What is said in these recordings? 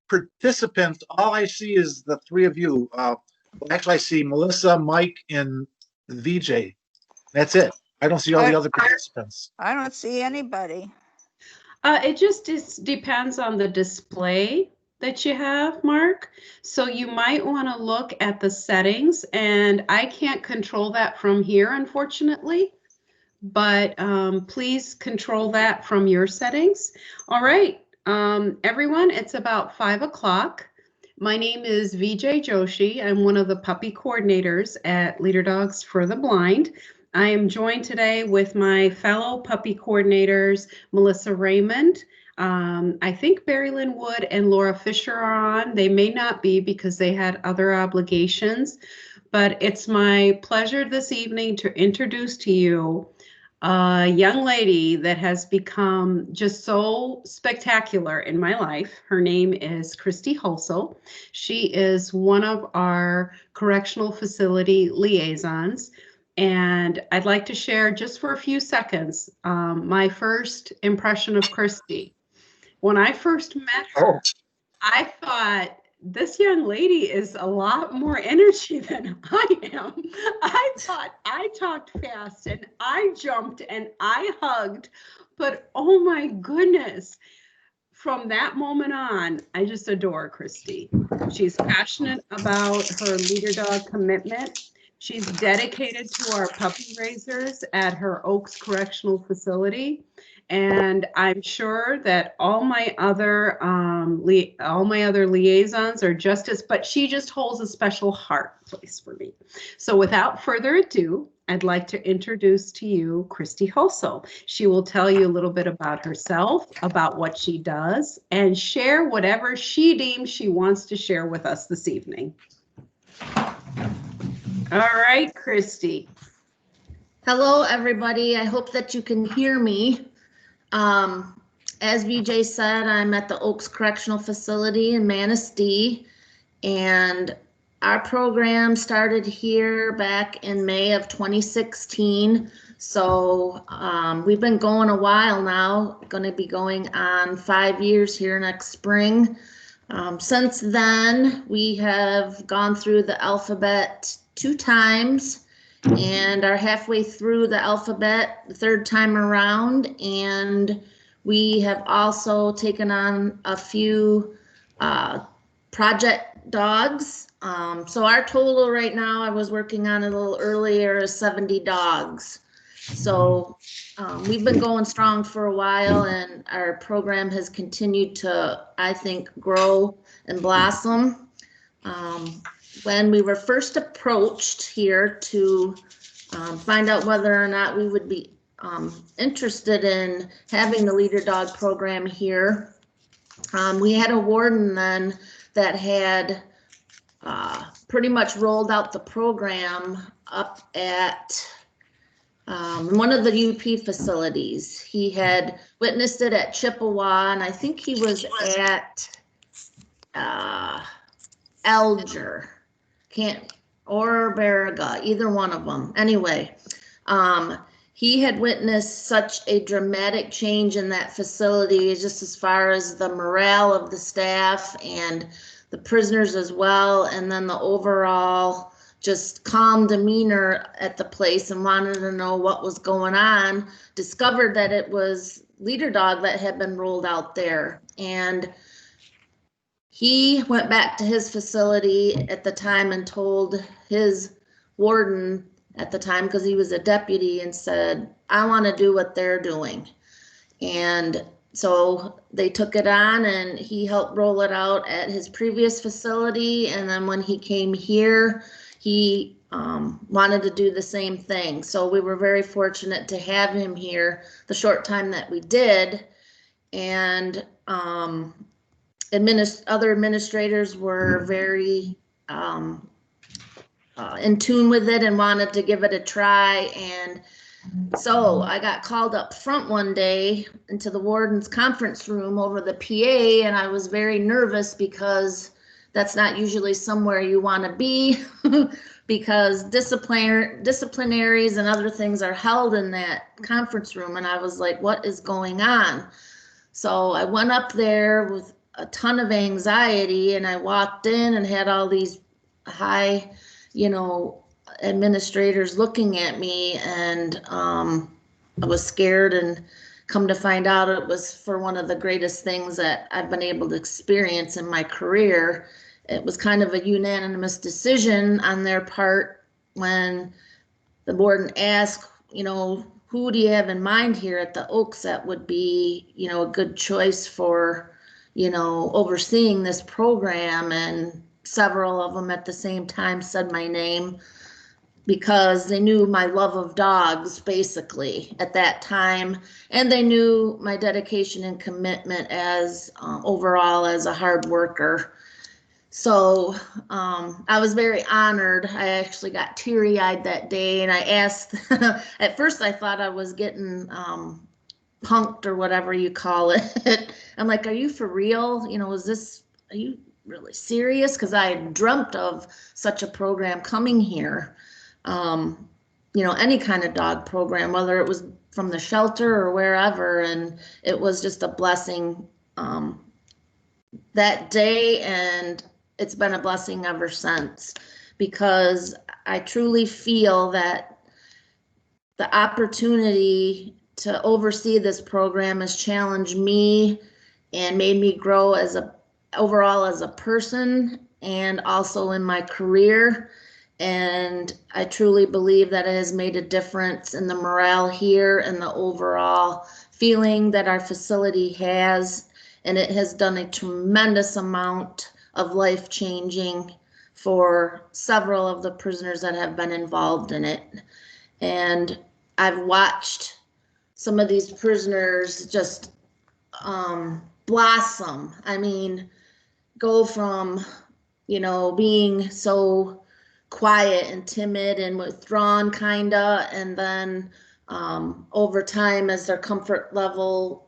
participants, all I see is the three of you. Actually, I see Melissa, Mike, and VJ. That's it. I don't see all the other participants. I don't see anybody. It just depends on the display that you have, Mark. So you might want to look at the settings, and I can't control that from here, unfortunately, but please control that from your settings. All right, everyone, it's about 5 o'clock. My name is VJ Joshi. I'm one of the puppy coordinators at Leader Dogs for the Blind. I am joined today with my fellow puppy coordinators, Melissa Raymond. I think Barry Lynn Wood and Laura Fisher are on. They may not be because they had other obligations, but it's my pleasure this evening to introduce to you a young lady that has become just so spectacular in my life. Her name is Kristy Holso. She is one of our correctional facility liaisons. And I'd like to share just for a few seconds my first impression of Kristy. When I first met her, I thought, this young lady is a lot more energy than I am. I thought I talked fast and I jumped and I hugged, but oh my goodness. From that moment on, I just adore Kristy. She's passionate about her leader dog commitment. She's dedicated to our puppy raisers at her Oaks Correctional Facility. And I'm sure that all my other liaisons are just as, but she just holds a special heart place for me. So without further ado, I'd like to introduce to you Kristy Holso. She will tell you a little bit about herself, about what she does, and share whatever she deems she wants to share with us this evening. All right, Kristy. Hello, everybody. I hope that you can hear me. As VJ said, I'm at the Oaks Correctional Facility in Manistee, and our program started here back in May of 2016. So we've been going a while now, going to be going on 5 years here next spring. Since then, we have gone through the alphabet 2 times and are halfway through the alphabet the 3rd time around. And we have also taken on a few project dogs. So our total right now, I was working on it a little earlier, is 70 dogs. So we've been going strong for a while, and our program has continued to, I think, grow and blossom. When we were first approached here to find out whether or not we would be interested in having the leader dog program here, we had a warden then that had pretty much rolled out the program up at one of the UP facilities. He had witnessed it at Chippewa, and I think he was at Alger, or Baraga, either one of them. Anyway, he had witnessed such a dramatic change in that facility, just as far as the morale of the staff and the prisoners as well, and then the overall just calm demeanor at the place, and wanted to know what was going on. Discovered that it was leader dog that had been rolled out there, and he went back to his facility at the time and told his warden at the time, because he was a deputy, and said, I want to do what they're doing. And so they took it on, and he helped roll it out at his previous facility. And then when he came here, he wanted to do the same thing. So we were very fortunate to have him here the short time that we did. And other administrators were very in tune with it and wanted to give it a try. And so I got called up front one day into the warden's conference room over the PA, and I was very nervous because that's not usually somewhere you want to be because disciplinaries and other things are held in that conference room. And I was like, what is going on? So I went up there with a ton of anxiety, and I walked in and had all these high, administrators looking at me, and I was scared, and come to find out it was for one of the greatest things that I've been able to experience in my career. It was kind of a unanimous decision on their part when the warden asked, who do you have in mind here at the Oaks that would be, a good choice for, overseeing this program? And several of them at the same time said my name, because they knew my love of dogs basically at that time, and they knew my dedication and commitment as overall as a hard worker. So I was very honored. I actually got teary-eyed that day, and I asked, at first I thought I was getting punked or whatever you call it. I'm like, are you for real? Are you really serious? Because I had dreamt of such a program coming here. Any kind of dog program, whether it was from the shelter or wherever, and it was just a blessing that day, and it's been a blessing ever since, because I truly feel that the opportunity to oversee this program has challenged me and made me grow overall as a person, and also in my career. And I truly believe that it has made a difference in the morale here and the overall feeling that our facility has. And it has done a tremendous amount of life changing for several of the prisoners that have been involved in it. And I've watched some of these prisoners just blossom. I mean, go from, being so quiet and timid and withdrawn kinda, and then over time, as their comfort level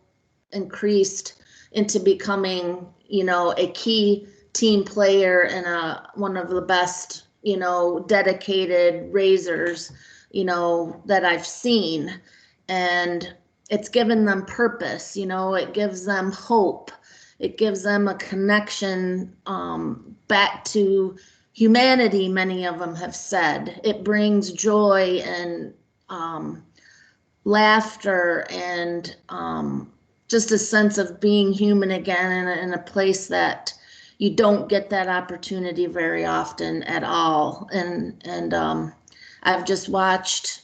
increased, into becoming, a key team player and one of the best, dedicated raisers, that I've seen. And it's given them purpose, it gives them hope. It gives them a connection back to humanity, many of them have said. It brings joy and laughter and just a sense of being human again in a place that you don't get that opportunity very often at all. And I've just watched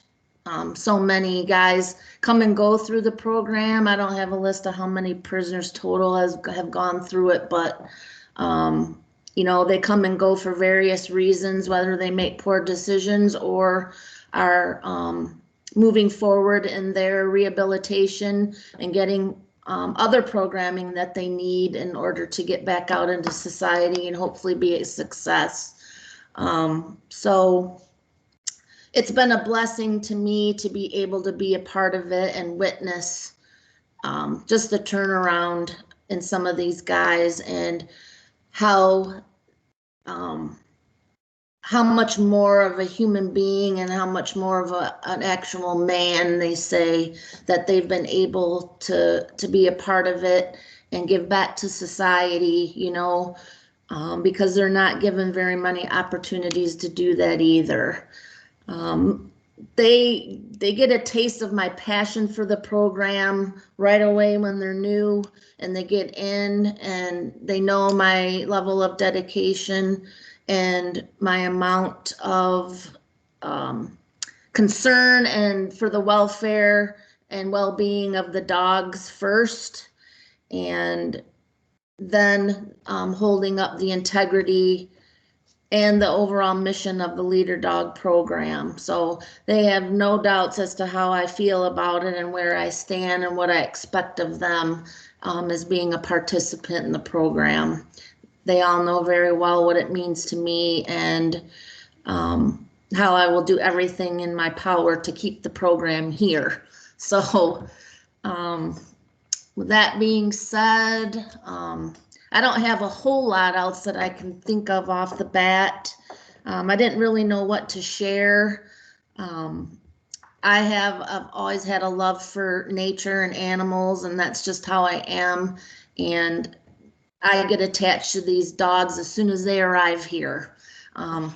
so many guys come and go through the program. I don't have a list of how many prisoners total have gone through it, but they come and go for various reasons, whether they make poor decisions or are moving forward in their rehabilitation and getting other programming that they need in order to get back out into society and hopefully be a success. So it's been a blessing to me to be able to be a part of it and witness just the turnaround in some of these guys, and how much more of a human being and how much more of an actual man they say that they've been able to be a part of it and give back to society, because they're not given very many opportunities to do that either. They get a taste of my passion for the program right away when they're new and they get in, and they know my level of dedication and my amount of concern and for the welfare and well-being of the dogs first, and then holding up the integrity and the overall mission of the Leader Dog program. So they have no doubts as to how I feel about it and where I stand and what I expect of them as being a participant in the program. They all know very well what it means to me, and how I will do everything in my power to keep the program here. So with that being said, I don't have a whole lot else that I can think of off the bat. I didn't really know what to share. I've always had a love for nature and animals, and that's just how I am. And I get attached to these dogs as soon as they arrive here.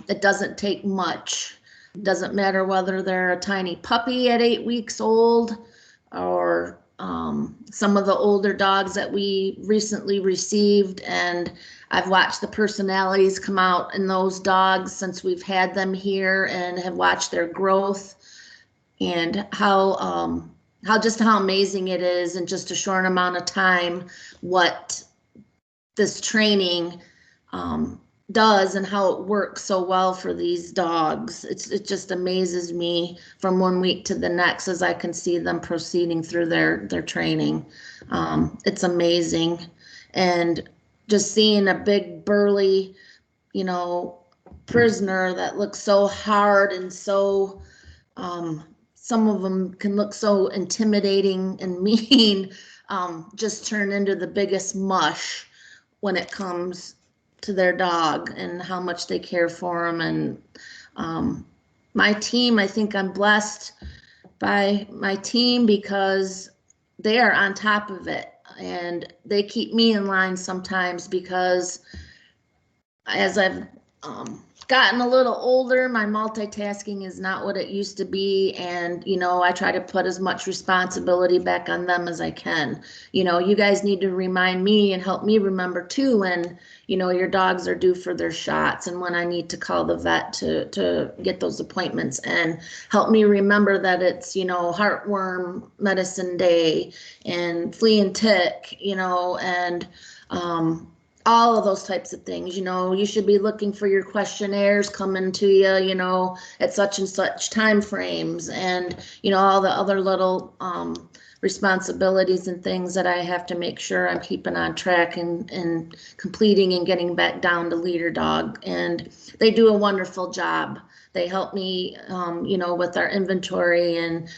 It doesn't take much. Doesn't matter whether they're a tiny puppy at 8 weeks old or some of the older dogs that we recently received. And I've watched the personalities come out in those dogs since we've had them here and have watched their growth and how amazing it is in just a short amount of time what this training does and how it works so well for these dogs. It just amazes me from 1 week to the next as I can see them proceeding through their training. It's amazing. And just seeing a big burly, prisoner that looks so hard and so, some of them can look so intimidating and mean, just turn into the biggest mush when it comes to their dog and how much they care for them. And my team, I think I'm blessed by my team because they are on top of it and they keep me in line sometimes because as I've gotten a little older, my multitasking is not what it used to be. And, I try to put as much responsibility back on them as I can. You guys need to remind me and help me remember too when, your dogs are due for their shots and when I need to call the vet to get those appointments, and help me remember that it's, heartworm medicine day and flea and tick, and, all of those types of things. You should be looking for your questionnaires coming to you, at such and such time frames, and, all the other little responsibilities and things that I have to make sure I'm keeping on track and completing and getting back down to leader dog. And they do a wonderful job. They help me, with our inventory and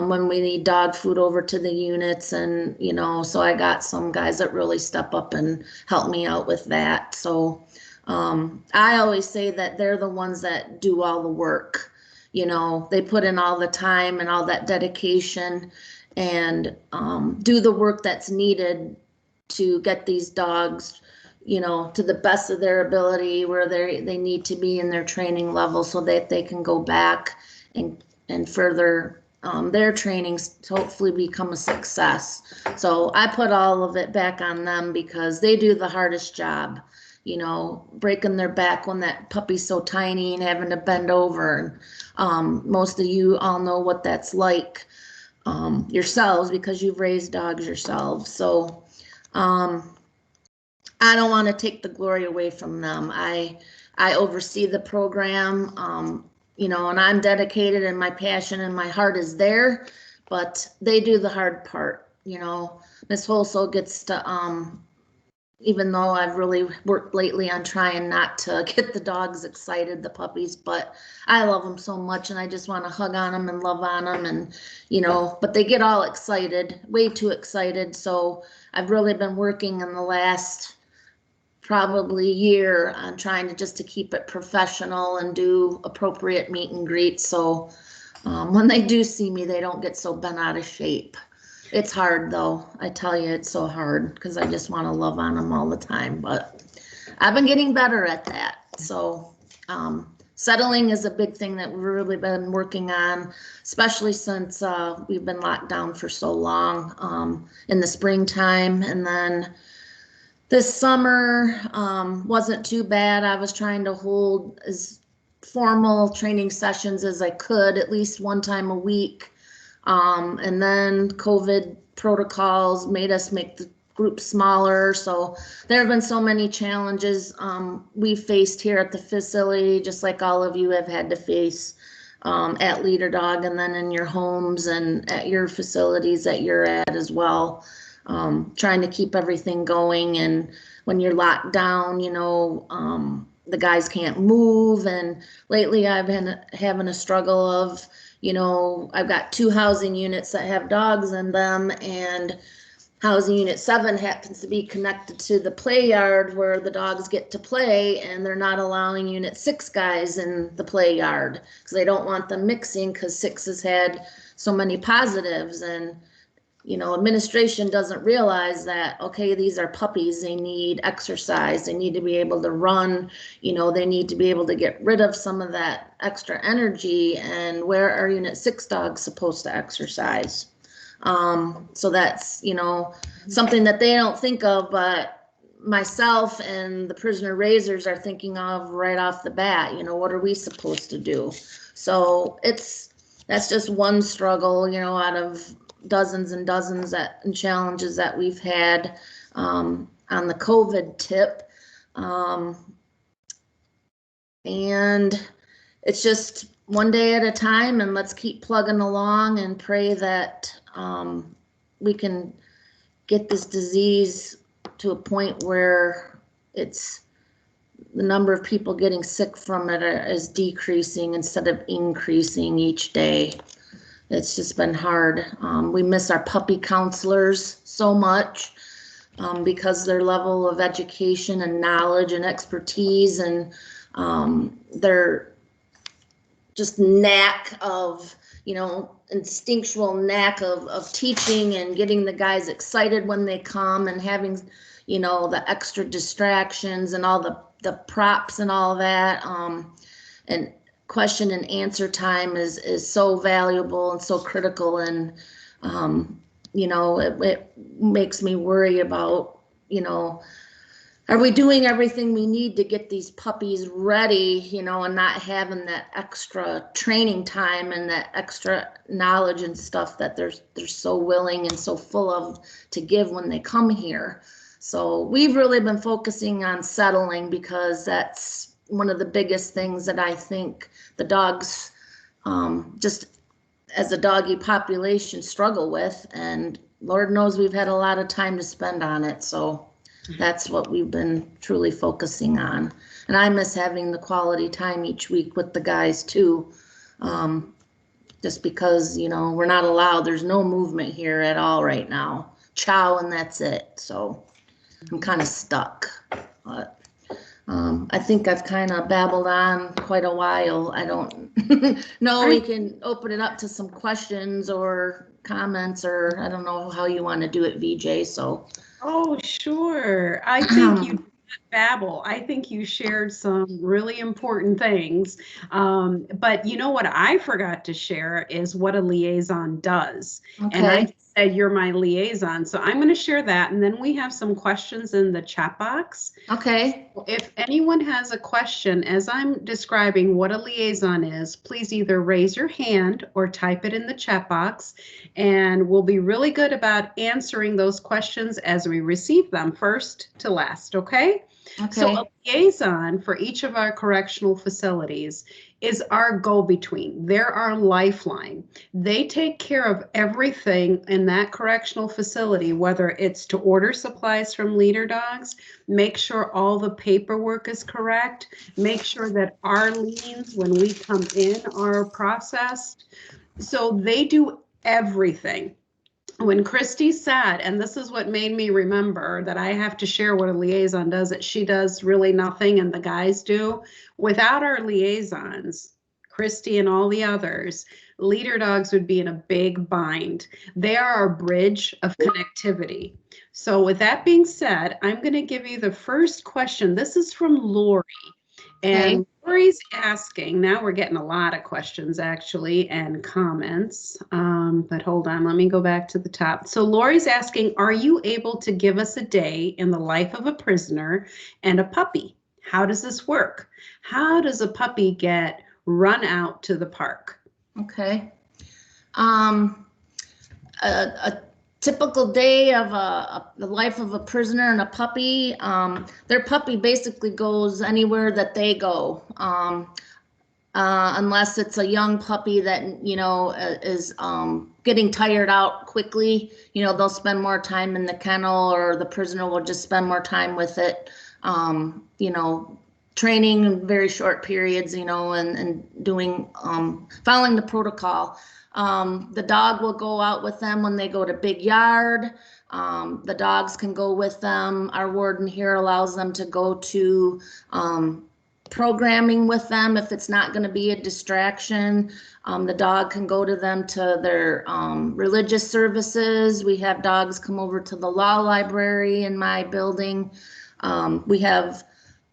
when we need dog food over to the units. And, so I got some guys that really step up and help me out with that. So I always say that they're the ones that do all the work. They put in all the time and all that dedication and do the work that's needed to get these dogs to the best of their ability where they need to be in their training level so that they can go back and further their trainings to hopefully become a success. So I put all of it back on them because they do the hardest job, breaking their back when that puppy's so tiny and having to bend over. Most of you all know what that's like yourselves because you've raised dogs yourselves. So I don't want to take the glory away from them. I oversee the program, and I'm dedicated and my passion and my heart is there, but they do the hard part. Miss Holso gets to, even though I've really worked lately on trying not to get the dogs excited, the puppies, but I love them so much and I just want to hug on them and love on them and, but they get all excited, way too excited. So I've really been working in the last probably year on trying to keep it professional and do appropriate meet and greets. So when they do see me, they don't get so bent out of shape. It's hard though. I tell you, it's so hard because I just want to love on them all the time, but I've been getting better at that. So settling is a big thing that we've really been working on, especially since we've been locked down for so long in the springtime. And then this summer wasn't too bad. I was trying to hold as formal training sessions as I could, at least one time a week. And then COVID protocols made us make the group smaller. So there have been so many challenges we've faced here at the facility, just like all of you have had to face at Leader Dog and then in your homes and at your facilities that you're at as well. Trying to keep everything going, and when you're locked down, the guys can't move. And lately I've been having a struggle of, I've got 2 housing units that have dogs in them, and housing unit 7 happens to be connected to the play yard where the dogs get to play, and they're not allowing unit 6 guys in the play yard because they don't want them mixing because 6 has had so many positives. And administration doesn't realize that, okay, these are puppies, they need exercise, they need to be able to run, they need to be able to get rid of some of that extra energy, and where are Unit 6 dogs supposed to exercise? So that's, something that they don't think of, but myself and the prisoner raisers are thinking of right off the bat, what are we supposed to do? So that's just one struggle, out of dozens and dozens and challenges that we've had on the COVID tip. And it's just one day at a time, and let's keep plugging along and pray that we can get this disease to a point where the number of people getting sick from it is decreasing instead of increasing each day. It's just been hard. We miss our puppy counselors so much because their level of education and knowledge and expertise and their just knack of, instinctual knack of teaching and getting the guys excited when they come, and having, the extra distractions and all the props and all that. And question and answer time is so valuable and so critical, and it makes me worry about, are we doing everything we need to get these puppies ready, and not having that extra training time and that extra knowledge and stuff that they're so willing and so full of to give when they come here. So we've really been focusing on settling, because that's one of the biggest things that I think the dogs, just as a doggy population, struggle with. And Lord knows we've had a lot of time to spend on it. So that's what we've been truly focusing on. And I miss having the quality time each week with the guys too. Just because, we're not allowed, there's no movement here at all right now. Chow and that's it. So I'm kind of stuck. But I think I've kind of babbled on quite a while. I don't know. We can open it up to some questions or comments, or I don't know how you want to do it, VJ. So. Oh, sure. I think you did not babble. I think you shared some really important things. But what I forgot to share is what a liaison does. Okay. And I said you're my liaison. So I'm going to share that. And then we have some questions in the chat box. Okay. If anyone has a question as I'm describing what a liaison is, please either raise your hand or type it in the chat box. And we'll be really good about answering those questions as we receive them, first to last, okay? So a liaison for each of our correctional facilities is our go-between. They're our lifeline. They take care of everything in that correctional facility, whether it's to order supplies from leader dogs, make sure all the paperwork is correct, make sure that our liens when we come in are processed. So they do everything. When Kristy said, and this is what made me remember that I have to share what a liaison does, that she does really nothing and the guys do. Without our liaisons, Kristy and all the others, leader dogs would be in a big bind. They are our bridge of connectivity. So with that being said, I'm going to give you the first question. This is from Lori. And Lori's asking, now we're getting a lot of questions actually and comments, but hold on, let me go back to the top. So Lori's asking, are you able to give us a day in the life of a prisoner and a puppy? How does this work? How does a puppy get run out to the park? Okay. A typical day of the life of a prisoner and a puppy. Their puppy basically goes anywhere that they go, unless it's a young puppy that is getting tired out quickly. They'll spend more time in the kennel, or the prisoner will just spend more time with it. Training in very short periods, and doing following the protocol. The dog will go out with them when they go to big yard. The dogs can go with them. Our warden here allows them to go to programming with them. If it's not going to be a distraction, the dog can go to them to their religious services. We have dogs come over to the law library in my building. We have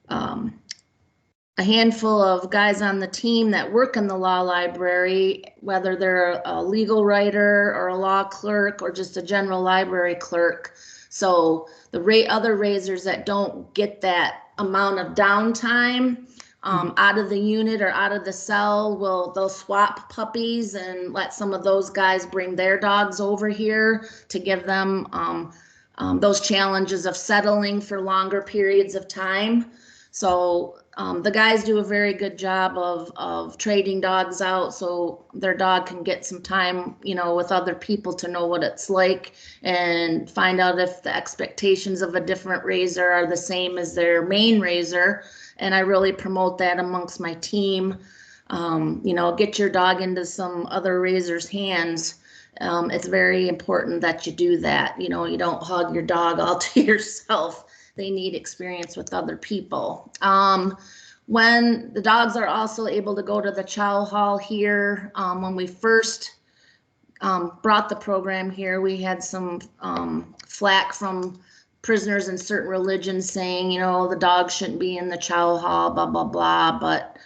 a handful of guys on the team that work in the law library, whether they're a legal writer or a law clerk or just a general library clerk. So the other raisers that don't get that amount of downtime out of the unit or out of the cell, they'll swap puppies and let some of those guys bring their dogs over here to give them those challenges of settling for longer periods of time. So the guys do a very good job of trading dogs out so their dog can get some time, with other people to know what it's like and find out if the expectations of a different raiser are the same as their main raiser. And I really promote that amongst my team. Get your dog into some other raiser's hands. It's very important that you do that. You don't hug your dog all to yourself. They need experience with other people. When the dogs are also able to go to the chow hall here, when we first brought the program here, we had some flack from prisoners in certain religions saying, the dog shouldn't be in the chow hall, blah, blah, blah. But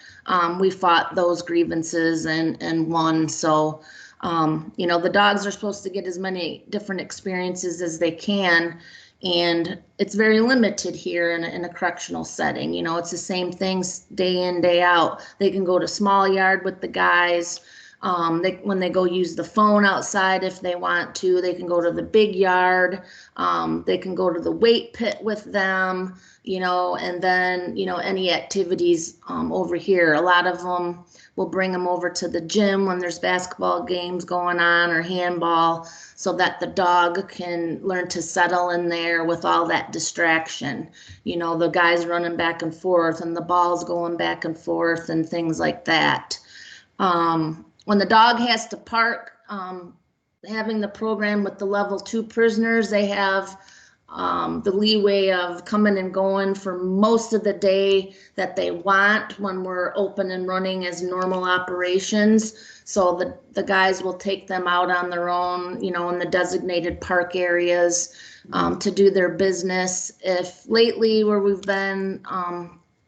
we fought those grievances and won. So, the dogs are supposed to get as many different experiences as they can. And it's very limited here in a correctional setting. It's the same things day in, day out. They can go to small yard with the guys. When they go use the phone outside, if they want to, they can go to the big yard. They can go to the weight pit with them, and then, any activities over here. A lot of them will bring them over to the gym when there's basketball games going on or handball, so that the dog can learn to settle in there with all that distraction. The guys running back and forth and the balls going back and forth and things like that. When the dog has to park, having the program with the level 2 prisoners, they have the leeway of coming and going for most of the day that they want when we're open and running as normal operations. So the guys will take them out on their own, in the designated park areas to do their business. If lately where we've been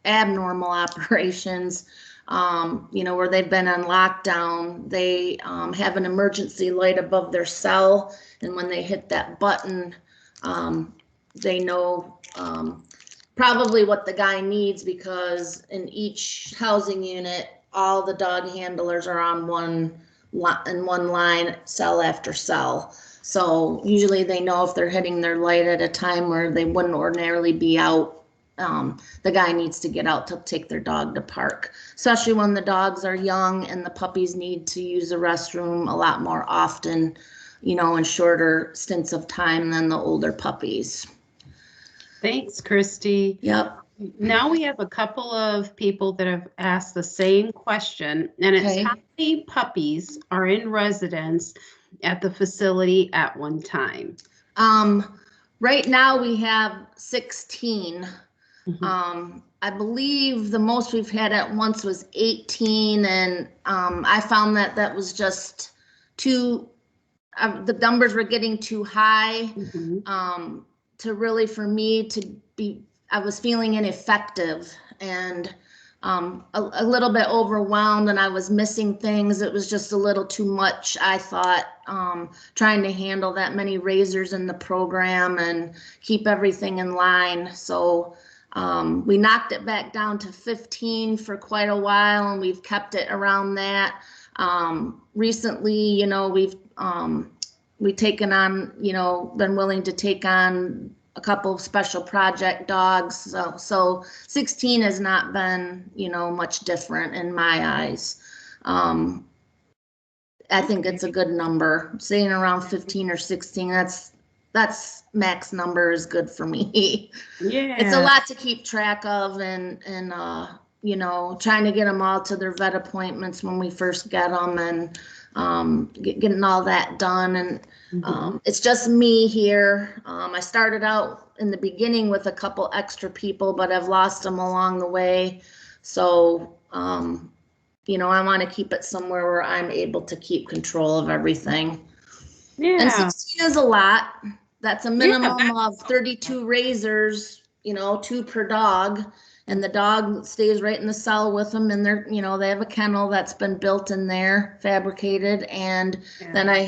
abnormal operations, where they've been on lockdown, they have an emergency light above their cell. And when they hit that button, they know probably what the guy needs, because in each housing unit, all the dog handlers are on one line, cell after cell. So usually they know if they're hitting their light at a time where they wouldn't ordinarily be out, the guy needs to get out to take their dog to park, especially when the dogs are young and the puppies need to use the restroom a lot more often, in shorter stints of time than the older puppies. Thanks, Kristy. Yep. Now we have a couple of people that have asked the same question, and it's how many puppies are in residence at the facility at one time? Right now we have 16. Mm-hmm. I believe the most we've had at once was 18, and I found that was just too, the numbers were getting too high. Mm-hmm. To really, for me to be, I was feeling ineffective and a little bit overwhelmed, and I was missing things. It was just a little too much, I thought, trying to handle that many raisers in the program and keep everything in line. So we knocked it back down to 15 for quite a while, and we've kept it around that. Recently, we've taken on, been willing to take on a couple of special project dogs. So 16 has not been, much different in my eyes. I think it's a good number. Saying around 15 or 16, that's max number is good for me. Yeah. It's a lot to keep track of, and trying to get them all to their vet appointments when we first get them, and getting all that done. And it's just me here. I started out in the beginning with a couple extra people, but I've lost them along the way. So, you know, I want to keep it somewhere where I'm able to keep control of everything. And Yeah. 16 is a lot. That's a minimum Yeah, of 32 razors, you know, 2 per dog. And the dog stays right in the cell with them. And they're, you know, they have a kennel that's been built in there, fabricated. And then I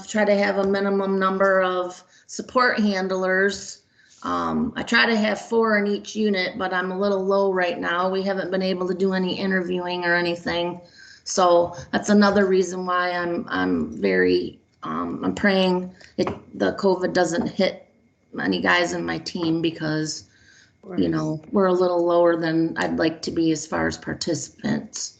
try to have a minimum number of support handlers. I try to have 4 in each unit, but I'm a little low right now. We haven't been able to do any interviewing or anything. So that's another reason why I'm very, I'm praying the COVID doesn't hit many guys in my team, because, you know, we're a little lower than I'd like to be as far as participants.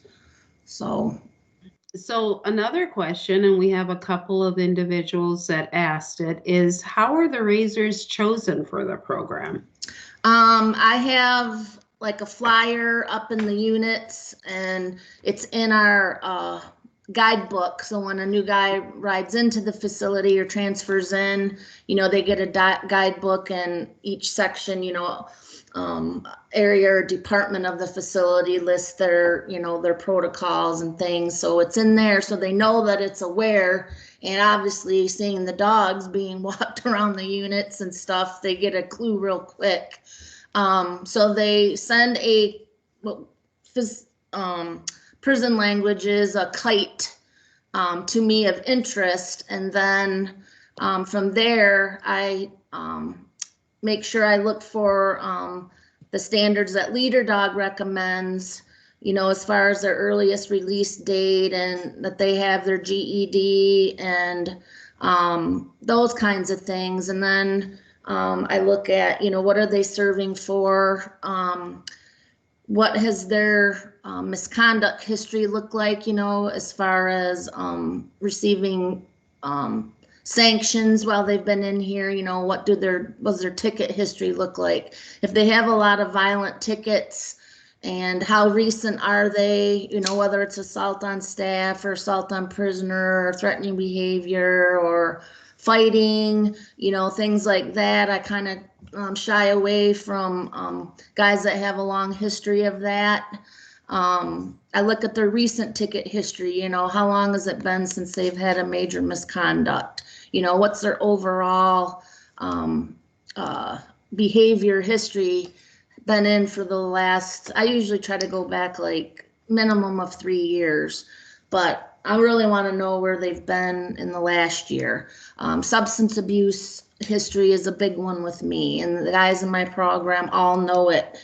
So another question, and we have a couple of individuals that asked it, is how are the razors chosen for the program? I have like a flyer up in the units, and it's in our guidebook. So when a new guy rides into the facility or transfers in, you know, they get a guidebook, and each section, you know, area or department of the facility lists their, you know, their protocols and things. So it's in there so they know that it's aware. And obviously seeing the dogs being walked around the units and stuff, they get a clue real quick. So they send prison language is a kite to me of interest. And then from there, I make sure I look for the standards that Leader Dog recommends, you know, as far as their earliest release date, and that they have their GED and those kinds of things. And then I look at, you know, what are they serving for? What has their misconduct history looked like, you know, as far as receiving sanctions while they've been in here, you know, what does their ticket history look like? If they have a lot of violent tickets, and how recent are they, you know, whether it's assault on staff or assault on prisoner or threatening behavior or fighting, you know, things like that. I kind of shy away from guys that have a long history of that. I look at their recent ticket history, you know, how long has it been since they've had a major misconduct? You know, what's their overall behavior history been in for the last, I usually try to go back like minimum of 3 years, but I really want to know where they've been in the last year. Substance abuse history is a big one with me, and the guys in my program all know it.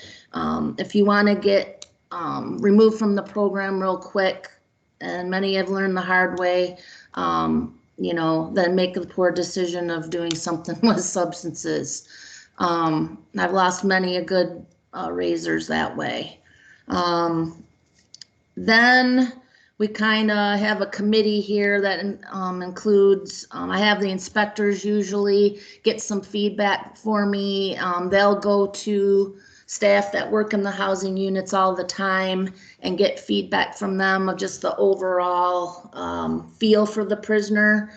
If you want to get removed from the program real quick, and many have learned the hard way, you know, then make the poor decision of doing something with substances. I've lost many a good razors that way. Then we kind of have a committee here that includes, I have the inspectors usually get some feedback for me. They'll go to staff that work in the housing units all the time and get feedback from them of just the overall feel for the prisoner.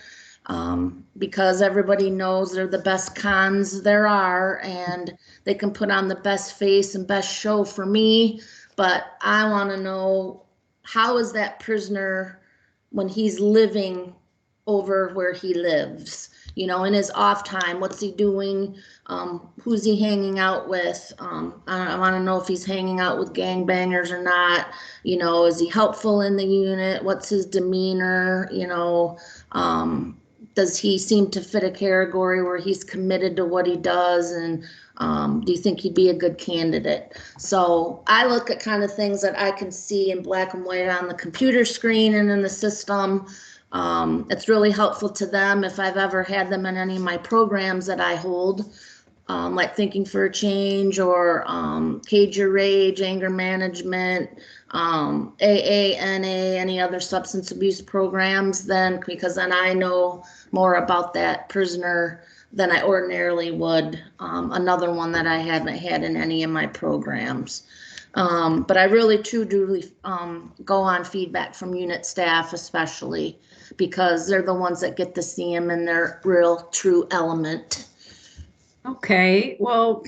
Because everybody knows they're the best cons there are, and they can put on the best face and best show for me. But I want to know, how is that prisoner when he's living over where he lives? You know, in his off time, what's he doing? Who's he hanging out with? I want to know if he's hanging out with gangbangers or not. You know, is he helpful in the unit? What's his demeanor? You know, does he seem to fit a category where he's committed to what he does? And do you think he'd be a good candidate? So I look at kind of things that I can see in black and white on the computer screen and in the system. It's really helpful to them if I've ever had them in any of my programs that I hold, like Thinking for a Change or Cage Your Rage, Anger Management, AA, NA, any other substance abuse programs, then because then I know more about that prisoner than I ordinarily would another one that I haven't had in any of my programs. But I really truly go on feedback from unit staff, especially because they're the ones that get to see them in their real true element. Okay, well,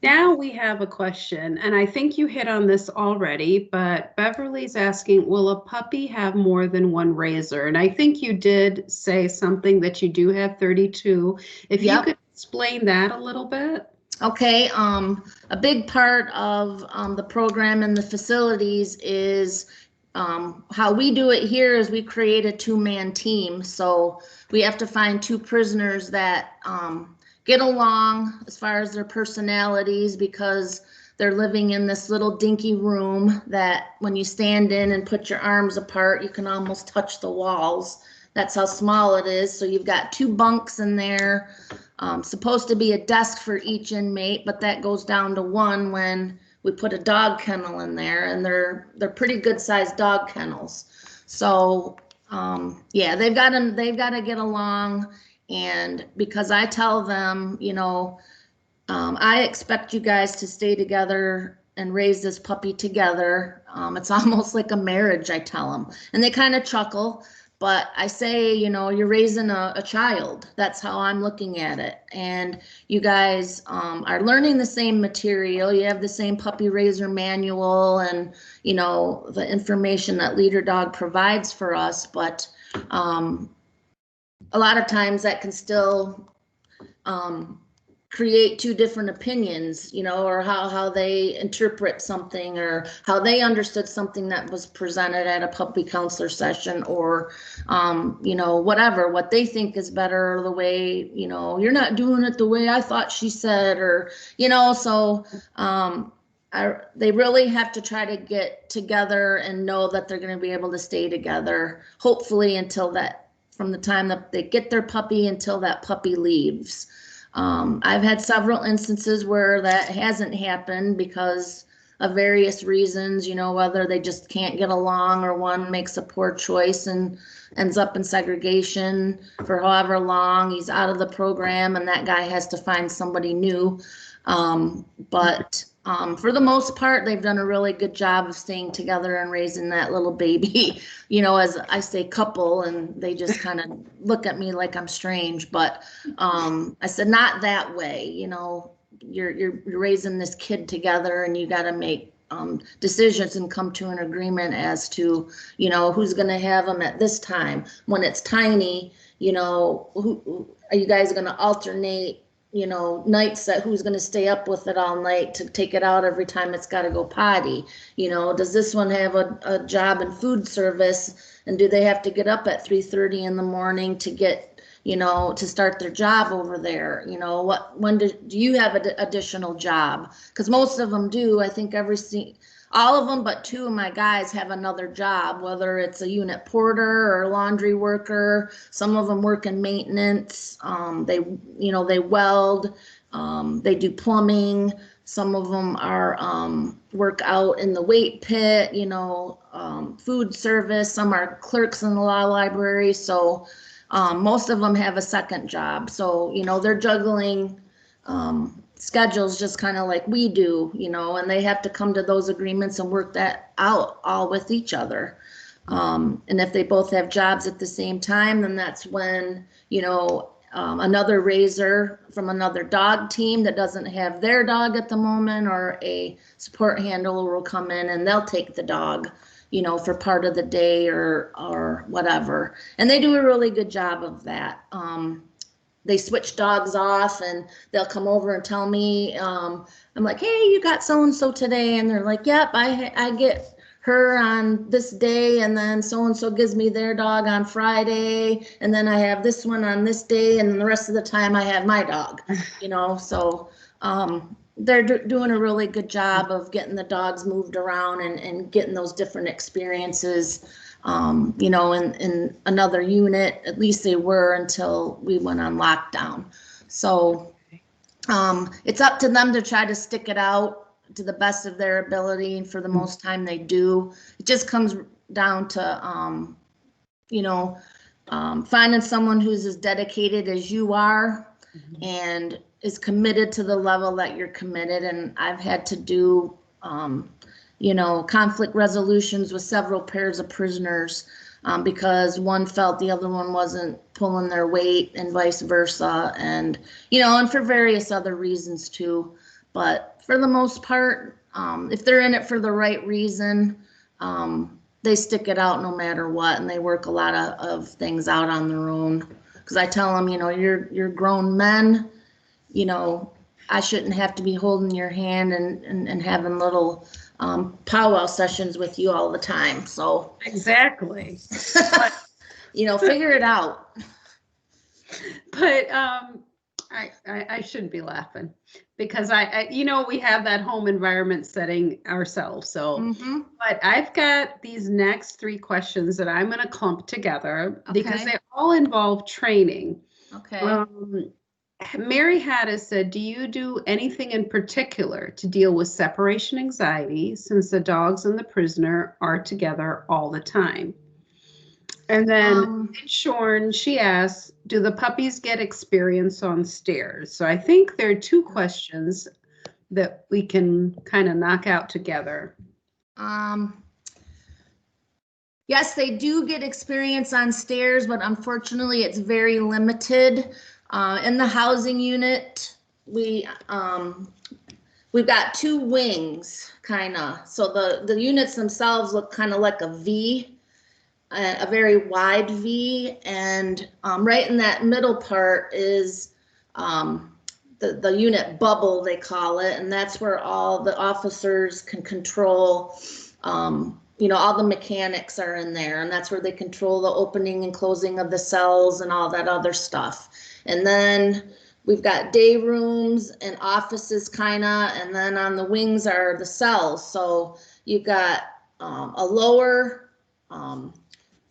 Now we have a question, and I think you hit on this already, but Beverly's asking, will a puppy have more than one raiser? And I think you did say something that you do have 32. If you Yep. could explain that a little bit. Okay, a big part of the program and the facilities is how we do it here is we create a two-man team. So we have to find two prisoners that get along as far as their personalities, because they're living in this little dinky room that when you stand in and put your arms apart, you can almost touch the walls. That's how small it is. So you've got two bunks in there. Supposed to be a desk for each inmate, but that goes down to one when we put a dog kennel in there, and they're pretty good sized dog kennels. So yeah, they've got to get along. And because I tell them, you know, I expect you guys to stay together and raise this puppy together. It's almost like a marriage, I tell them, and they kind of chuckle. But I say, you know, you're raising a child. That's how I'm looking at it. And you guys are learning the same material. You have the same puppy raiser manual and, you know, the information that Leader Dog provides for us. But a lot of times that can still create two different opinions, you know, or how they interpret something, or how they understood something that was presented at a puppy counselor session, or, you know, whatever, what they think is better, or the way, you know, you're not doing it the way I thought she said, or, you know, so they really have to try to get together and know that they're going to be able to stay together, hopefully until that, from the time that they get their puppy until that puppy leaves. I've had several instances where that hasn't happened because of various reasons, you know, whether they just can't get along, or one makes a poor choice and ends up in segregation for however long. He's out of the program and that guy has to find somebody new. But for the most part, they've done a really good job of staying together and raising that little baby, you know, as I say couple, and they just kind of look at me like I'm strange. But I said, not that way, you know, you're raising this kid together, and you got to make decisions and come to an agreement as to, you know, who's going to have them at this time. When it's tiny, you know, who are you guys going to alternate, you know, nights that who's going to stay up with it all night to take it out every time it's got to go potty? You know, does this one have a job in food service, and do they have to get up at 3:30 in the morning to get, you know, to start their job over there? You know, when do you have an additional job? Because most of them do. I think all of them but two of my guys have another job, whether it's a unit porter or a laundry worker. Some of them work in maintenance. They weld, they do plumbing. Some of them are work out in the weight pit, you know, food service. Some are clerks in the law library. So most of them have a second job. So, you know, they're juggling schedules just kind of like we do, you know, and they have to come to those agreements and work that out all with each other. And if they both have jobs at the same time, then that's when, you know, another raiser from another dog team that doesn't have their dog at the moment, or a support handler will come in and they'll take the dog, you know, for part of the day or whatever. And they do a really good job of that. They switch dogs off, and they'll come over and tell me, I'm like, hey, you got so-and-so today. And they're like, yep, I get her on this day, and then so-and-so gives me their dog on Friday. And then I have this one on this day. And then the rest of the time I have my dog, you know, so they're doing a really good job of getting the dogs moved around and getting those different experiences. You know, in another unit, at least they were until we went on lockdown. So it's up to them to try to stick it out to the best of their ability. And for the most time they do. It just comes down to, you know, finding someone who's as dedicated as you are, and is committed to the level that you're committed. And I've had to do, you know, conflict resolutions with several pairs of prisoners because one felt the other one wasn't pulling their weight, and vice versa. And, you know, and for various other reasons too. But for the most part, if they're in it for the right reason, they stick it out no matter what, and they work a lot of things out on their own. Because I tell them, you're grown men, I shouldn't have to be holding your hand and having little powwow sessions with you all the time. So Exactly. figure it out. But I shouldn't be laughing because I we have that home environment setting ourselves. So, but I've got these next 3 questions that I'm going to clump together because they all involve training. Okay. Mary Haddis said, do you do anything in particular to deal with separation anxiety since the dogs and the prisoner are together all the time? And then Shorn, she asks, do the puppies get experience on stairs? So I think there are 2 questions that we can kind of knock out together. Yes, they do get experience on stairs, but unfortunately it's very limited. In the housing unit, we've got 2 wings, kind of. So the units themselves look kind of like a V, a very wide V, and right in that middle part is the unit bubble, they call it, and that's where all the officers can control, all the mechanics are in there, and that's where they control the opening and closing of the cells and all that other stuff. And then we've got day rooms and offices and then on the wings are the cells. So you've got a lower, so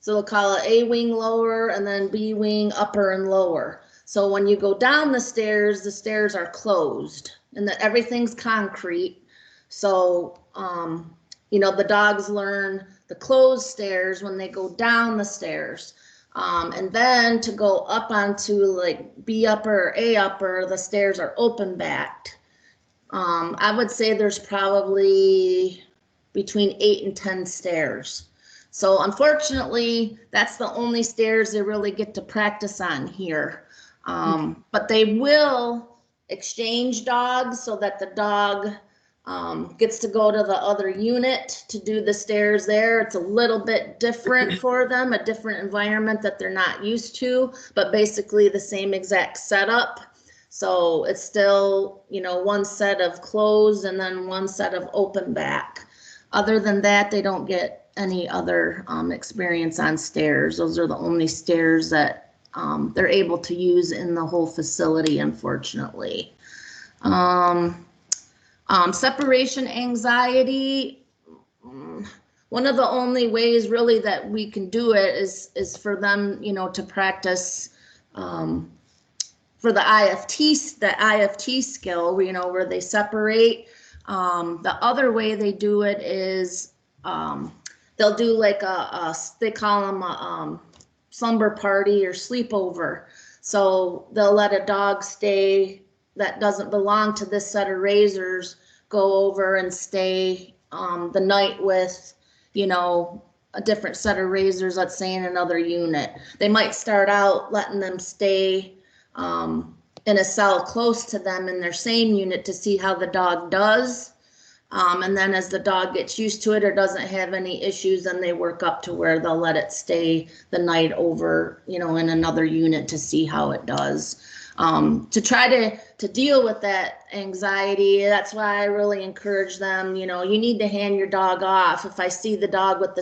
they'll call it A wing lower and then B wing upper and lower. So when you go down the stairs are closed and everything's concrete. So, the dogs learn the closed stairs when they go down the stairs. And then to go up onto like B upper or A upper, the stairs are open backed. I would say there's probably between 8 and 10 stairs. So unfortunately, that's the only stairs they really get to practice on here. But they will exchange dogs so that the dog gets to go to the other unit to do the stairs there. It's a little bit different for them, a different environment that they're not used to, but basically the same exact setup. So it's still, 1 set of closed and then 1 set of open back. Other than that, they don't get any other experience on stairs. Those are the only stairs that they're able to use in the whole facility, unfortunately. Separation anxiety, one of the only ways really that we can do it is for them, to practice for the IFT skill, where they separate. The other way they do it is they'll do like they call them a slumber party or sleepover. So they'll let a dog stay that doesn't belong to this set of razors go over and stay the night with, a different set of razors, let's say in another unit. They might start out letting them stay in a cell close to them in their same unit to see how the dog does. And then as the dog gets used to it or doesn't have any issues, then they work up to where they'll let it stay the night over, in another unit to see how it does. To try to deal with that anxiety, that's why I really encourage them, you need to hand your dog off. If I see the dog with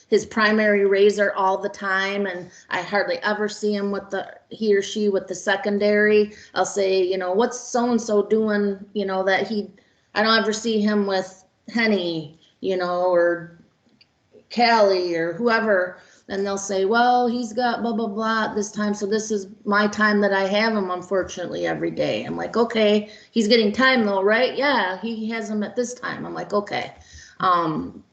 his primary razor all the time and I hardly ever see him with he or she with the secondary, I'll say, what's so-and-so doing, that I don't ever see him with Henny, or Callie or whoever. And they'll say, well, he's got blah, blah, blah at this time. So this is my time that I have him, unfortunately, every day. I'm like, okay, he's getting time though, right? Yeah, he has him at this time. I'm like, okay.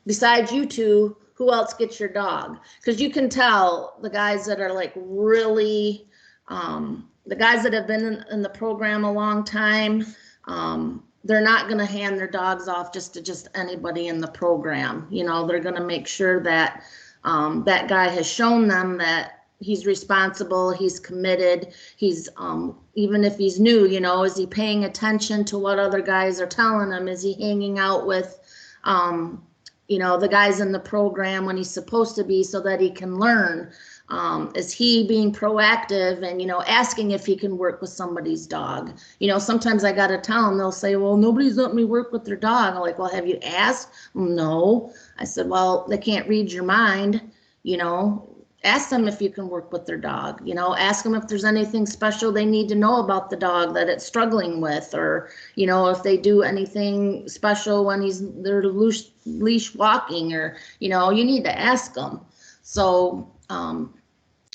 Besides you 2, who else gets your dog? Because you can tell the guys that are like really, the guys that have been in the program a long time, they're not going to hand their dogs off to anybody in the program. They're going to make sure that that guy has shown them that, he's responsible, he's committed, he's, even if he's new, you know, is he paying attention to what other guys are telling him? Is he hanging out with, you know, the guys in the program when he's supposed to be so that he can learn? Is he being proactive and, you know, asking if he can work with somebody's dog? You know, sometimes I got to tell them, they'll say, well, nobody's letting me work with their dog. I'm like, well, have you asked? No. I said, well, they can't read your mind, you know. Ask them if you can work with their dog, you know, ask them if there's anything special they need to know about the dog that it's struggling with, or, you know, if they do anything special when they're leash walking, or, you know, you need to ask them. So,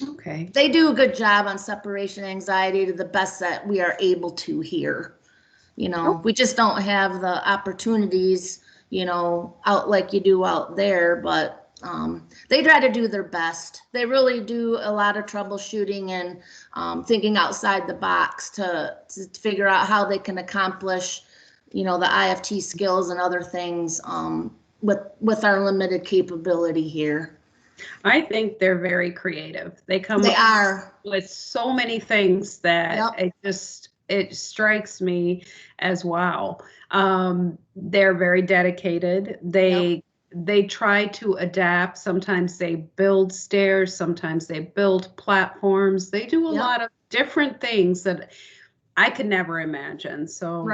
Okay. they do a good job on separation anxiety to the best that we are able to here. You know, we just don't have the opportunities, you know, out like you do out there, but they try to do their best. They really do a lot of troubleshooting and thinking outside the box to figure out how they can accomplish, you know, the IFT skills and other things with our limited capability here. I think they're very creative. They are with so many things that it strikes me as wow. They're very dedicated. They try to adapt. Sometimes they build stairs, sometimes they build platforms. They do a lot of different things that I could never imagine. So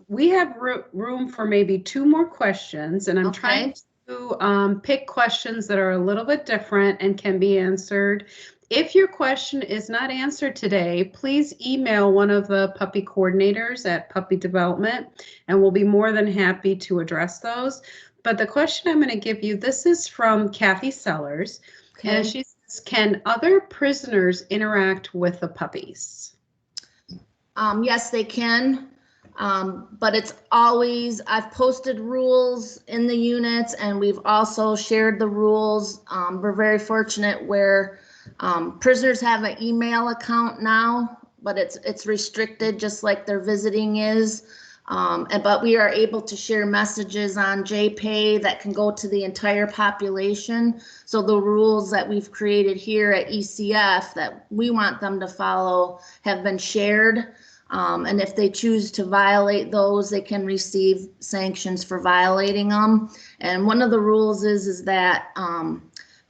we have room for maybe 2 more questions, and I'm trying to pick questions that are a little bit different and can be answered. If your question is not answered today, please email one of the puppy coordinators at Puppy Development, and we'll be more than happy to address those. But the question I'm going to give you, this is from Kathy Sellers, and she says, can other prisoners interact with the puppies? Yes, they can. But it's always, I've posted rules in the units, and we've also shared the rules. We're very fortunate where prisoners have an email account now, but it's restricted just like their visiting is. But we are able to share messages on JPay that can go to the entire population. So the rules that we've created here at ECF that we want them to follow have been shared. And if they choose to violate those, they can receive sanctions for violating them. And one of the rules is that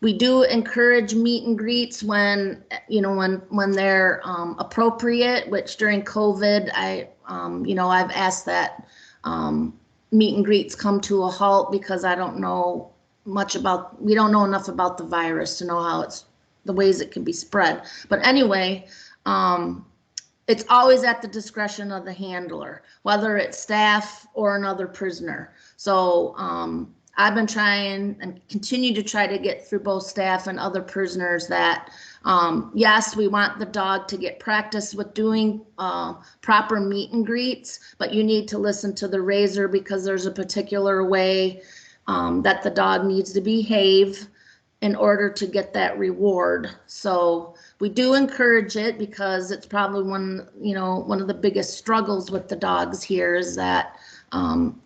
we do encourage meet and greets when, you know, when they're appropriate, which during COVID, you know, I've asked that meet and greets come to a halt because I don't know much about, we don't know enough about the virus to know how the ways it can be spread. But anyway, it's always at the discretion of the handler, whether it's staff or another prisoner. So I've been trying and continue to try to get through both staff and other prisoners that, yes, we want the dog to get practice with doing proper meet and greets, but you need to listen to the raiser because there's a particular way that the dog needs to behave in order to get that reward. So we do encourage it because it's probably one of the biggest struggles with the dogs here is that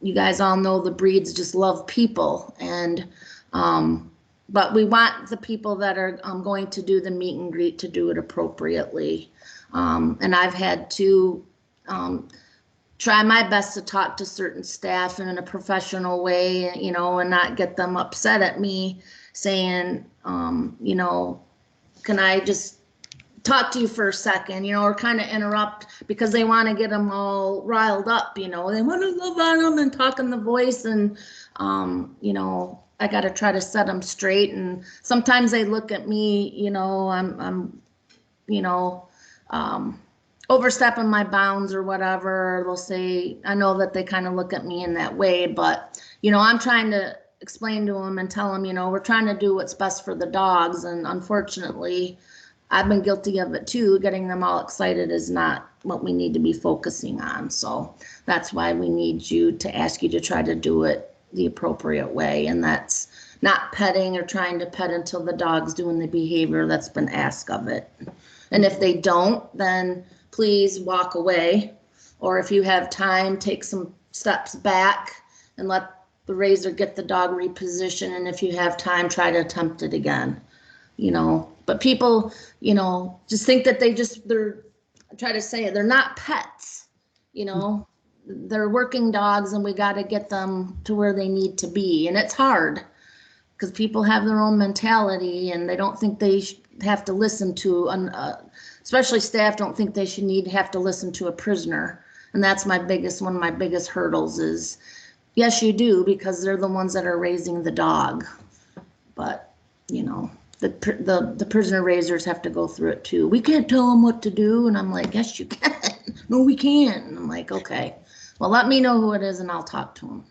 you guys all know the breeds just love people, and but we want the people that are going to do the meet and greet to do it appropriately. And I've had to try my best to talk to certain staff in a professional way, you know, and not get them upset at me saying, you know, can I just talk to you for a second, you know, or kind of interrupt because they want to get them all riled up, you know, they want to love on them and talk in the voice, and, you know, I got to try to set them straight. And sometimes they look at me, you know, I'm you know, overstepping my bounds or whatever. They'll say, I know that they kind of look at me in that way, but, you know, I'm trying to explain to them and tell them, you know, we're trying to do what's best for the dogs. And unfortunately, I've been guilty of it too. Getting them all excited is not what we need to be focusing on. So that's why we need to ask you to try to do it the appropriate way. And that's not petting or trying to pet until the dog's doing the behavior that's been asked of it. And if they don't, then please walk away. Or if you have time, take some steps back and let the raiser get the dog repositioned. And if you have time, try to attempt it again. You know, But people, just think that I try to say it, they're not pets, they're working dogs, and we got to get them to where they need to be. And it's hard because people have their own mentality and they don't think they have to listen to, especially staff don't think they should have to listen to a prisoner. And that's one of my biggest hurdles is, yes, you do, because they're the ones that are raising the dog. But, the prisoner raisers have to go through it too. We can't tell them what to do. And I'm like, yes, you can. No, we can't. And I'm like, okay, well, let me know who it is and I'll talk to them.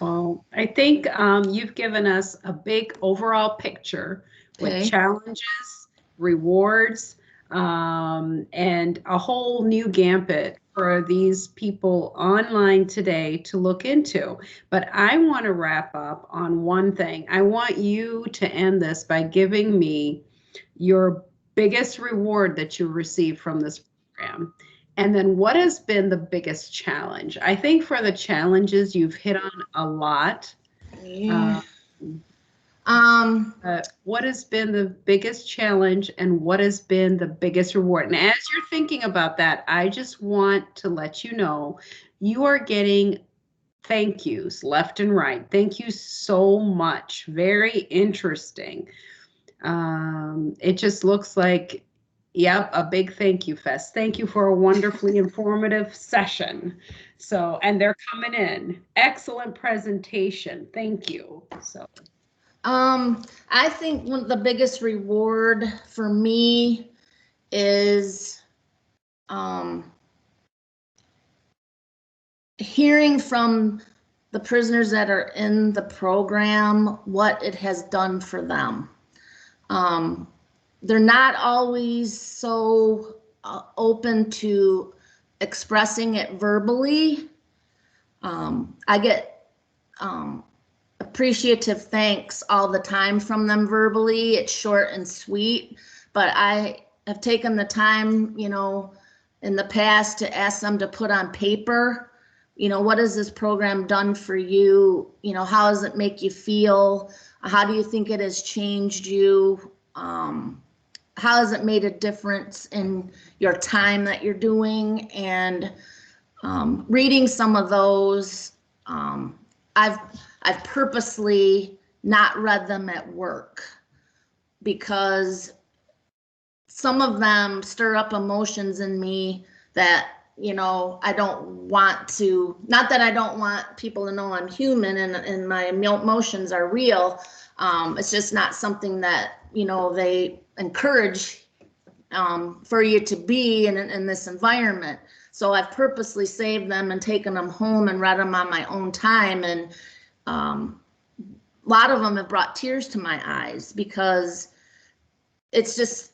Well, I think you've given us a big overall picture with challenges, rewards, and a whole new gambit for these people online today to look into. But I want to wrap up on one thing. I want you to end this by giving me your biggest reward that you received from this program. And then what has been the biggest challenge? I think for the challenges, you've hit on a lot. Yeah. What has been the biggest challenge and what has been the biggest reward? And as you're thinking about that, I just want to let you know, you are getting thank yous left and right. Thank you so much. Very interesting. It just looks like, yep, a big thank you fest. Thank you for a wonderfully informative session. So, and they're coming in. Excellent presentation. Thank you. So. I think one of the biggest reward for me is hearing from the prisoners that are in the program what it has done for them. They're not always so open to expressing it verbally. I get appreciative thanks all the time from them verbally. It's short and sweet, but I have taken the time, in the past to ask them to put on paper, what has this program done for you? How does it make you feel? How do you think it has changed you? How has it made a difference in your time that you're doing? And reading some of those, I've purposely not read them at work because some of them stir up emotions in me that, I don't want to, not that I don't want people to know I'm human and my emotions are real. It's just not something that, they encourage for you to be in this environment. So I've purposely saved them and taken them home and read them on my own time. And a lot of them have brought tears to my eyes because it's just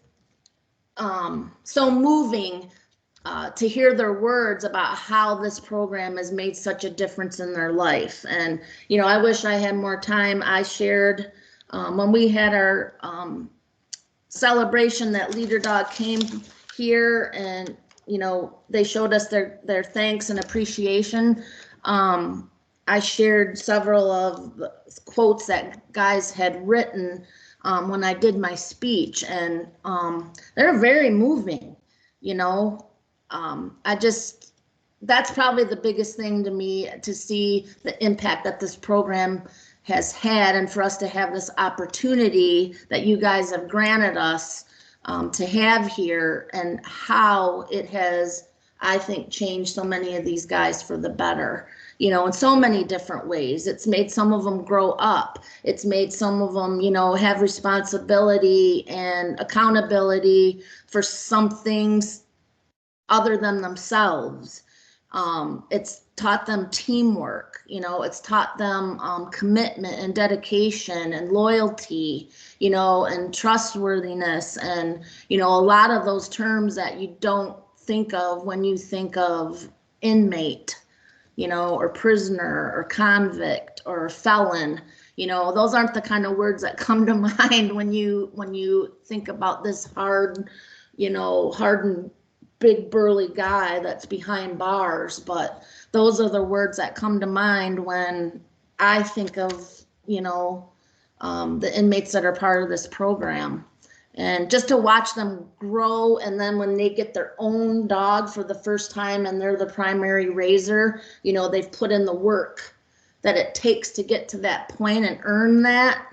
so moving to hear their words about how this program has made such a difference in their life. And, I wish I had more time. I shared when we had our celebration that Leader Dog came here and, they showed us their thanks and appreciation. I shared several of the quotes that guys had written when I did my speech, and they're very moving, that's probably the biggest thing to me, to see the impact that this program has had, and for us to have this opportunity that you guys have granted us to have here, and how it has, I think, changed so many of these guys for the better, in so many different ways. It's made some of them grow up. It's made some of them, have responsibility and accountability for some things other than themselves. It's taught them teamwork, it's taught them commitment and dedication and loyalty, and trustworthiness, and, a lot of those terms that you don't think of when you think of inmate, or prisoner or convict or felon. Those aren't the kind of words that come to mind when you think about this hardened, big burly guy that's behind bars. But those are the words that come to mind when I think of, the inmates that are part of this program. And just to watch them grow, and then when they get their own dog for the first time and they're the primary raiser, you know, they've put in the work that it takes to get to that point and earn that.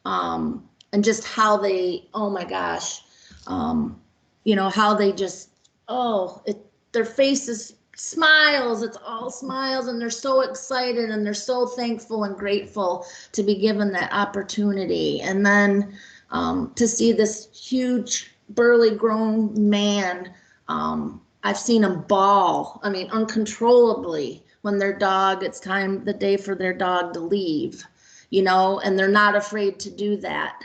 And just how they, oh my gosh, you know, how they just, their faces smiles, it's all smiles, and they're so excited and they're so thankful and grateful to be given that opportunity. And then to see this huge burly grown man, I've seen him bawl, I mean, uncontrollably when their dog, it's time, the day for their dog to leave, you know, and they're not afraid to do that,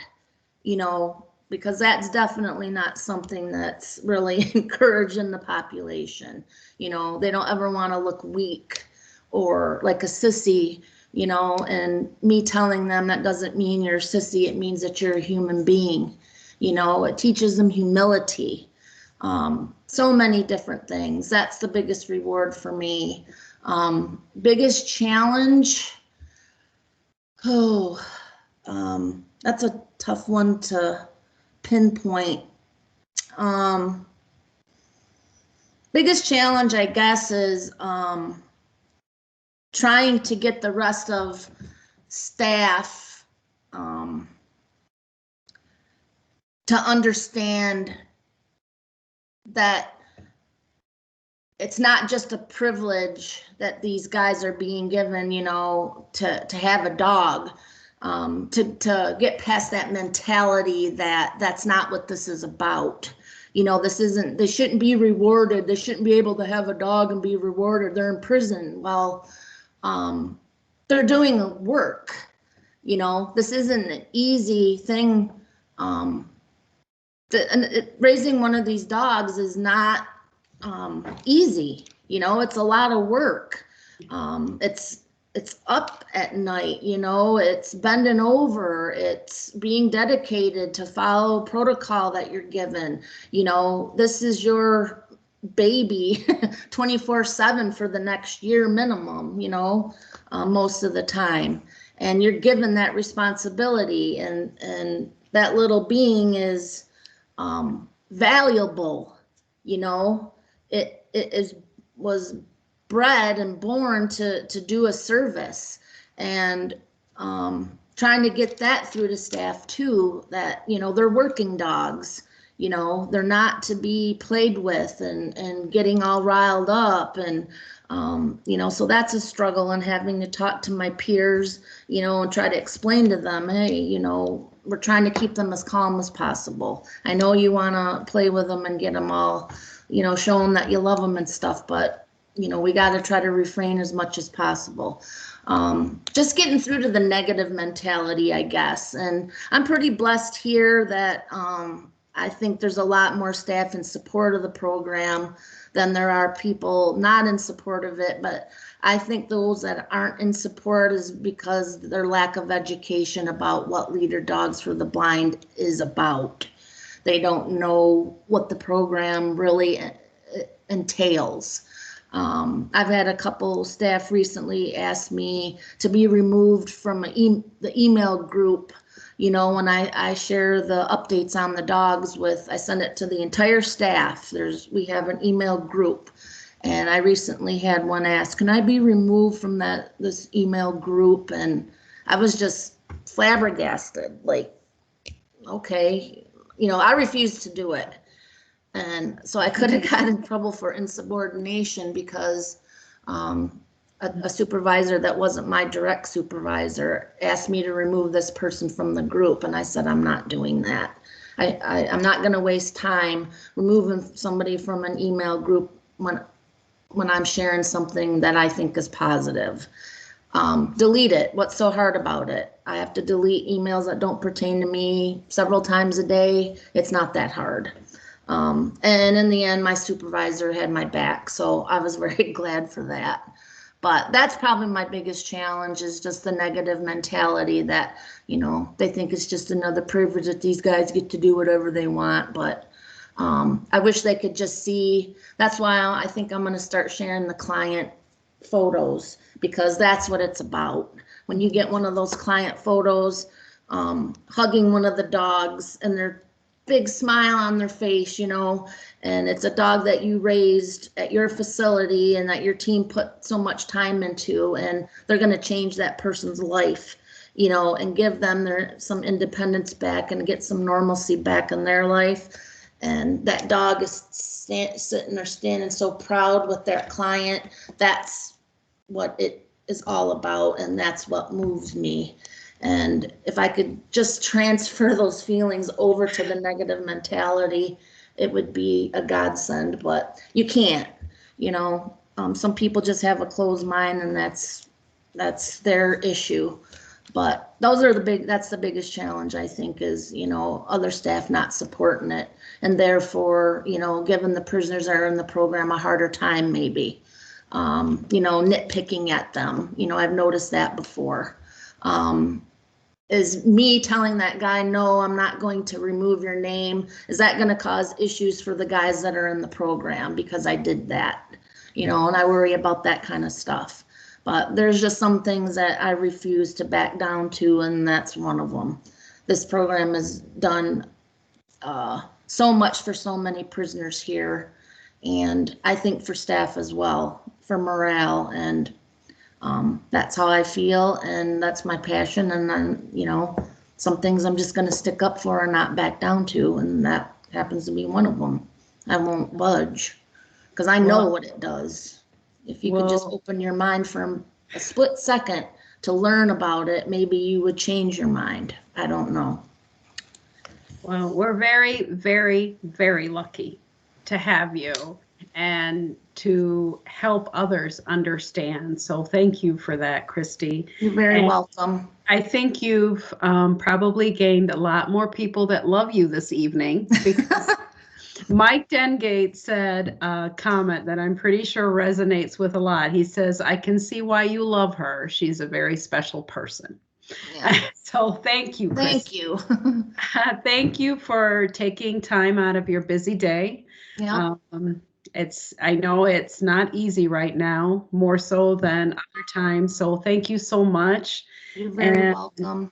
you know, because that's definitely not something that's really encouraged in the population. You know, they don't ever want to look weak or like a sissy, you know, and me telling them that doesn't mean you're a sissy, it means that you're a human being. You know, it teaches them humility. So many different things. That's the biggest reward for me. Biggest challenge, that's a tough one to pinpoint. Biggest challenge, I guess, is trying to get the rest of staff to understand that it's not just a privilege that these guys are being given, you know, to have a dog, to get past that mentality that that's not what this is about. You know, this isn't, they shouldn't be rewarded. They shouldn't be able to have a dog and be rewarded. They're in prison. Well, they're doing the work. You know, this isn't an easy thing. Raising one of these dogs is not easy. You know, it's a lot of work. It's up at night, you know, it's bending over, it's being dedicated to follow protocol that you're given. You know, this is your baby 24/7 for the next year minimum, you know, most of the time. And you're given that responsibility, and that little being is valuable, you know, was bred and born to do a service, and trying to get that through to staff too, that, you know, they're working dogs, you know, they're not to be played with and getting all riled up, and you know, so that's a struggle, and having to talk to my peers, you know, and try to explain to them, hey, you know, we're trying to keep them as calm as possible. I know you want to play with them and get them all, you know, show them that you love them and stuff, but you know, we got to try to refrain as much as possible. Just getting through to the negative mentality, I guess. And I'm pretty blessed here that I think there's a lot more staff in support of the program than there are people not in support of it. But I think those that aren't in support is because their lack of education about what Leader Dogs for the Blind is about. They don't know what the program really entails. I've had a couple staff recently ask me to be removed from the email group. You know, when I share the updates on the dogs I send it to the entire staff. We have an email group, and I recently had one ask, can I be removed from this email group? And I was just flabbergasted, like, okay, you know, I refused to do it. And so I could have gotten in trouble for insubordination because a supervisor that wasn't my direct supervisor asked me to remove this person from the group. And I said, I'm not doing that. I'm not going to waste time removing somebody from an email group when I'm sharing something that I think is positive. Delete it. What's so hard about it? I have to delete emails that don't pertain to me several times a day. It's not that hard. And in the end, my supervisor had my back, so I was very glad for that. But that's probably my biggest challenge, is just the negative mentality that, you know, they think it's just another privilege that these guys get to do whatever they want. But I wish they could just see. That's why I think I'm going to start sharing the client photos, because that's what it's about. When you get one of those client photos, hugging one of the dogs and their big smile on their face, you know, and it's a dog that you raised at your facility and that your team put so much time into, and they're going to change that person's life, you know, and give them some independence back and get some normalcy back in their life. And that dog is sitting there standing so proud with their client. That's what it is all about, and that's what moves me. And if I could just transfer those feelings over to the negative mentality, it would be a godsend, but you can't, you know. Some people just have a closed mind, and that's their issue. But that's the biggest challenge, I think, is, you know, other staff not supporting it, and therefore, you know, giving the prisoners that are in the program a harder time, maybe, you know, nitpicking at them. You know, I've noticed that before. Is me telling that guy, no, I'm not going to remove your name, is that going to cause issues for the guys that are in the program because I did that? You know, and I worry about that kind of stuff. But there's just some things that I refuse to back down to, and that's one of them. This program has done so much for so many prisoners here, and I think for staff as well, for morale, and that's how I feel, and that's my passion. And then, you know, some things I'm just going to stick up for and not back down to, and that happens to be one of them. I won't budge because I know what it does. If you could just open your mind for a split second to learn about it, maybe you would change your mind. I don't know. Well, we're very, very, very lucky to have you and to help others understand. So thank you for that, Kristy. You're very welcome. I think you've probably gained a lot more people that love you this evening, because Mike Dengate said a comment that I'm pretty sure resonates with a lot. He says, I can see why you love her. She's a very special person. Yeah. So thank you, Kristy. Thank you. Thank you for taking time out of your busy day. Yeah. I know it's not easy right now, more so than other times. So thank you so much. You're very welcome.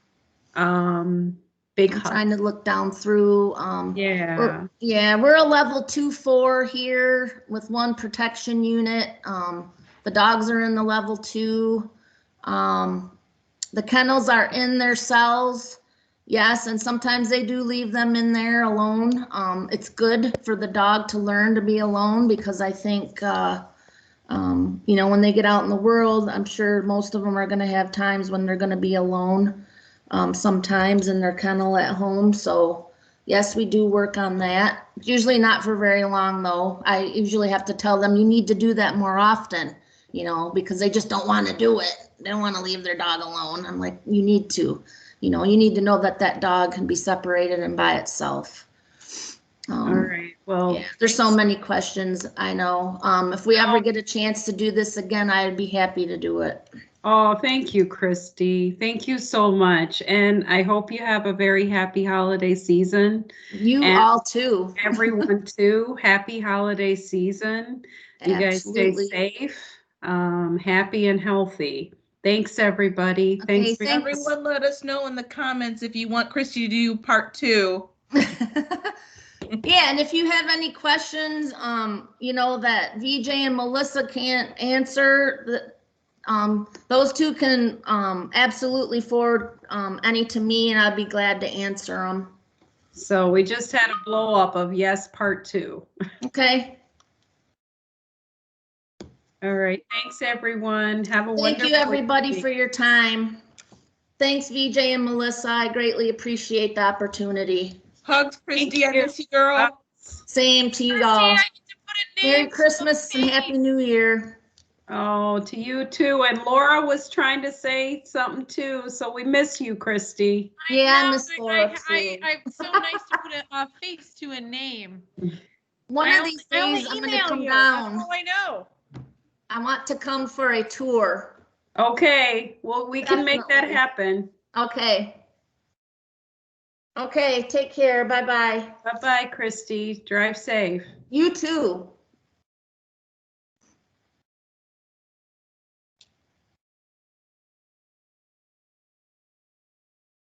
Big I'm hug. trying to look down through. Yeah. We're a level 2-4 here with one protection unit. The dogs are in the level 2. The kennels are in their cells. Yes, and sometimes they do leave them in there alone. It's good for the dog to learn to be alone, because I think, you know, when they get out in the world, I'm sure most of them are going to have times when they're going to be alone, sometimes in their kennel at home. So yes, we do work on that. Usually not for very long, though. I usually have to tell them, you need to do that more often, you know, because they just don't want to do it. They don't want to leave their dog alone. I'm like, you need to. You know, you need to know that that dog can be separated and by itself. All right. Well, yeah, there's so many questions. I know. If we ever get a chance to do this again, I'd be happy to do it. Oh, thank you, Kristy. Thank you so much. And I hope you have a very happy holiday season. You all too. Everyone too. Happy holiday season. You Absolutely. guys stay safe, happy and healthy. Thanks, everybody. Okay, Thanks. Everyone let us know in the comments if you want Kristy to do part 2. Yeah, and if you have any questions, you know, that VJ and Melissa can't answer, those two can absolutely forward any to me, and I'd be glad to answer them. So we just had a blow up of yes, part 2. Okay. All right. Thanks, everyone. Have a wonderful Thank you, everybody, evening. for your time. Thanks, VJ and Melissa. I greatly appreciate the opportunity. Hugs, Kristy. I miss you, girl. Same to you all. Merry Christmas and Happy New Year. Oh, to you too. And Laura was trying to say something too, so we miss you, Kristy. I miss Laura too. It's so nice to put a face to a name. One of these days, I'm going to come down. That's all I know. I want to come for a tour. Okay, well, we can make that happen. Okay. Okay, take care. Bye-bye. Bye-bye, Kristy. Drive safe. You too.